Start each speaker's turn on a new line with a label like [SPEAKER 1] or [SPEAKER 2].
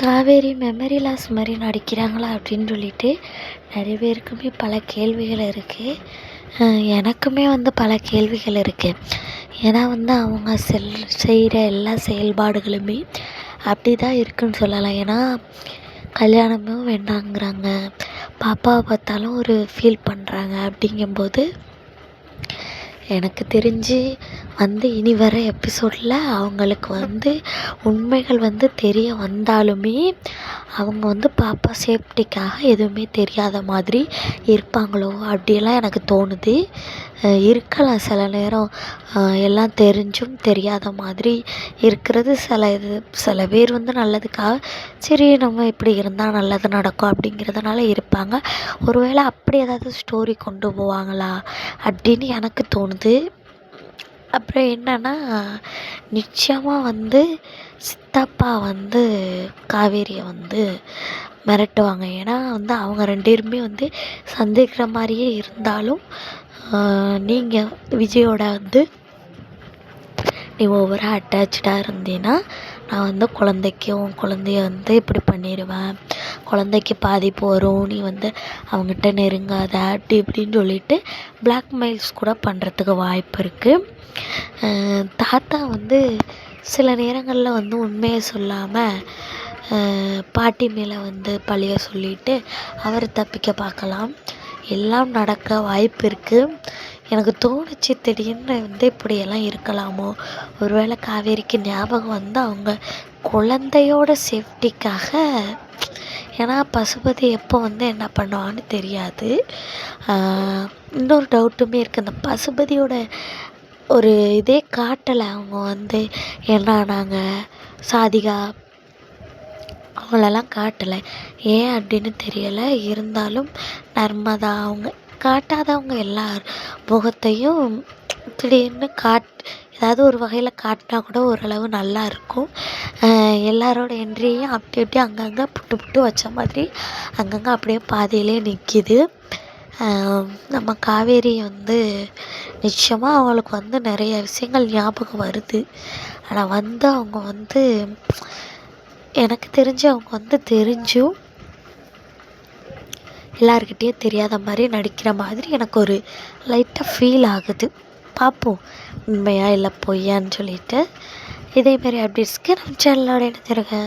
[SPEAKER 1] Kaveri memory loss மாதிரி நடிக்கிறாங்களா அப்படின்னு சொல்லிட்டு நிறைய பேருக்குமே பல கேள்விகள் இருக்குது. எனக்குமே பல கேள்விகள் இருக்குது. ஏன்னா அவங்க செய்கிற எல்லா செயல்பாடுகளுமே அப்படி தான் இருக்குன்னு சொல்லலாம். ஏன்னா கல்யாணமும் வேண்டாங்கிறாங்க, பாப்பாவை பார்த்தாலும் ஒரு ஃபீல் பண்ணுறாங்க. அப்படிங்கும்போது எனக்கு தெரிஞ்சு இனி வர எபிசோடில் அவங்களுக்கு உண்மைகள் தெரிய வந்தாலுமே அவங்க பாப்பா சேஃப்டிக்காக எதுவுமே தெரியாத மாதிரி இருப்பாங்களோ அப்படியெல்லாம் எனக்கு தோணுது. இருக்கலாம் சில நேரம் எல்லாம் தெரிஞ்சும் தெரியாத மாதிரி இருக்கிறது. சில பேர் நல்லதுக்காக சரி நம்ம இப்படி இருந்தால் நல்லது நடக்கும் அப்படிங்கிறதுனால இருப்பாங்க. ஒருவேளை அப்படி ஏதாவது ஸ்டோரி கொண்டு போவாங்களா அப்படின்னு எனக்கு தோணுது. அப்புறம் என்னன்னா, நிச்சயமாக சித்தப்பா காவேரியை மிரட்டுவாங்க. ஏன்னா அவங்க ரெண்டு பேருமே சந்திக்கிற மாதிரியே இருந்தாலும் நீங்கள் விஜயோட நீ ஓவராக அட்டாச்சாக இருந்தீன்னா நான் உன் குழந்தைய இப்படி பண்ணிடுவேன், குழந்தைக்கு பாதிப்பு வரும், நீ அவங்ககிட்ட நெருங்காத அப்படி இப்படின்னு சொல்லிட்டு பிளாக்மெயில்ஸ் கூட பண்ணுறதுக்கு வாய்ப்பு இருக்குது. தாத்தா சில நேரங்களில் உண்மையை சொல்லாமல் பாட்டி மேலே பழிய சொல்லிட்டு அவர் தப்பிக்க பார்க்கலாம். எல்லாம் நடக்க வாய்ப்பு இருக்குது. எனக்கு தோணுச்சு திடீர்னு இப்படியெல்லாம் இருக்கலாமோ, ஒருவேளை காவேரிக்கு ஞாபகம் அவங்க குழந்தையோட சேஃப்டிக்காக. ஏன்னா பசுபதி எப்போ என்ன பண்ணுவான்னு தெரியாது. இன்னொரு டவுட்டுமே இருக்குது, அந்த பசுபதியோட ஒரு இதே காட்டலை. அவங்க என்னானாங்க சாதிகா அவங்களெல்லாம் காட்டலை, ஏன் அப்படின்னு தெரியலை. இருந்தாலும் நர்மதா அவங்க காட்டாதவங்க எல்லார் முகத்தையும் திடீர்னு ஏதாவது ஒரு வகையில் காட்டினா கூட ஓரளவு நல்லா இருக்கும். எல்லாரோட என்ட்ரியையும் அப்படி அப்படியே அங்கங்கே புட்டு புட்டு வச்ச மாதிரி அங்கங்கே அப்படியே பாதியிலே நிற்கிது. நம்ம காவேரி நிச்சயமாக அவங்களுக்கு நிறைய விஷயங்கள் ஞாபகம் வருது. ஆனால் அவங்க எனக்கு தெரிஞ்சு அவங்க தெரிஞ்சும் எல்லாருக்கிட்டேயும் தெரியாத மாதிரி நடிக்கிற மாதிரி எனக்கு ஒரு லைட்டாக ஃபீல் ஆகுது. பார்ப்போம் உண்மையா இல்லை பொய்யான்னு சொல்லிட்டு. இதேமாரி அப்டேட்ஸ்க்கு நம்ம சேனலோட இணைந்திருங்க.